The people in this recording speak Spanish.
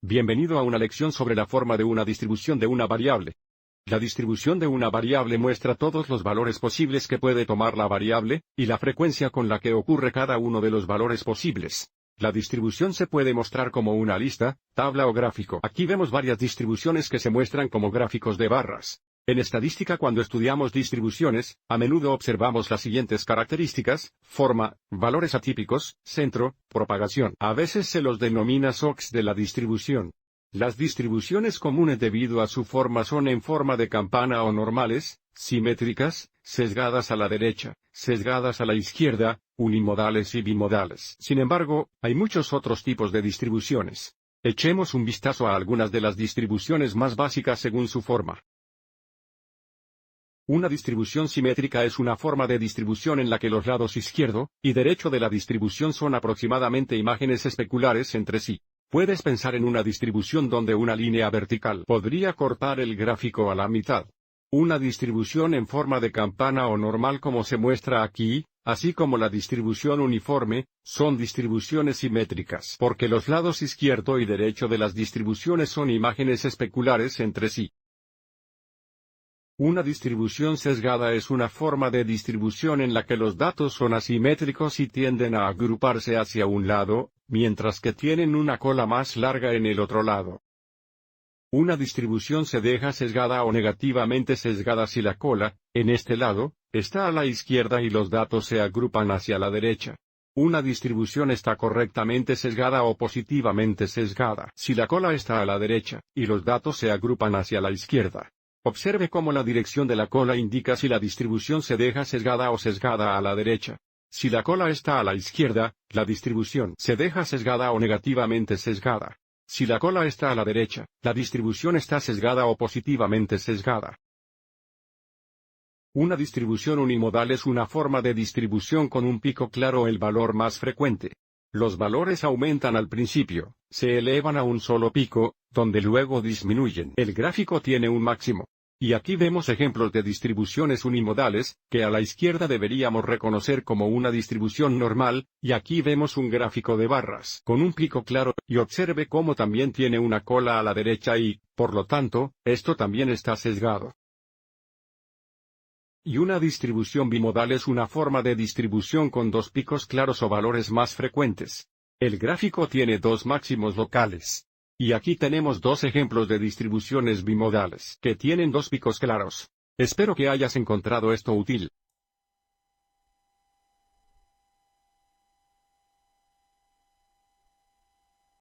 Bienvenido a una lección sobre la forma de una distribución de una variable. La distribución de una variable muestra todos los valores posibles que puede tomar la variable, y la frecuencia con la que ocurre cada uno de los valores posibles. La distribución se puede mostrar como una lista, tabla o gráfico. Aquí vemos varias distribuciones que se muestran como gráficos de barras. En estadística, cuando estudiamos distribuciones, a menudo observamos las siguientes características: forma, valores atípicos, centro, propagación. A veces se los denomina shocks de la distribución. Las distribuciones comunes debido a su forma son en forma de campana o normales, simétricas, sesgadas a la derecha, sesgadas a la izquierda, unimodales y bimodales. Sin embargo, hay muchos otros tipos de distribuciones. Echemos un vistazo a algunas de las distribuciones más básicas según su forma. Una distribución simétrica es una forma de distribución en la que los lados izquierdo y derecho de la distribución son aproximadamente imágenes especulares entre sí. Puedes pensar en una distribución donde una línea vertical podría cortar el gráfico a la mitad. Una distribución en forma de campana o normal como se muestra aquí, así como la distribución uniforme, son distribuciones simétricas porque los lados izquierdo y derecho de las distribuciones son imágenes especulares entre sí. Una distribución sesgada es una forma de distribución en la que los datos son asimétricos y tienden a agruparse hacia un lado, mientras que tienen una cola más larga en el otro lado. Una distribución se deja sesgada o negativamente sesgada si la cola, en este lado, está a la izquierda y los datos se agrupan hacia la derecha. Una distribución está correctamente sesgada o positivamente sesgada si la cola está a la derecha y los datos se agrupan hacia la izquierda. Observe cómo la dirección de la cola indica si la distribución se deja sesgada o sesgada a la derecha. Si la cola está a la izquierda, la distribución se deja sesgada o negativamente sesgada. Si la cola está a la derecha, la distribución está sesgada o positivamente sesgada. Una distribución unimodal es una forma de distribución con un pico claro, el valor más frecuente. Los valores aumentan al principio, se elevan a un solo pico, donde luego disminuyen. El gráfico tiene un máximo. Y aquí vemos ejemplos de distribuciones unimodales, que a la izquierda deberíamos reconocer como una distribución normal, y aquí vemos un gráfico de barras con un pico claro, y observe cómo también tiene una cola a la derecha y, por lo tanto, esto también está sesgado. Y una distribución bimodal es una forma de distribución con dos picos claros o valores más frecuentes. El gráfico tiene dos máximos locales. Y aquí tenemos dos ejemplos de distribuciones bimodales que tienen dos picos claros. Espero que hayas encontrado esto útil.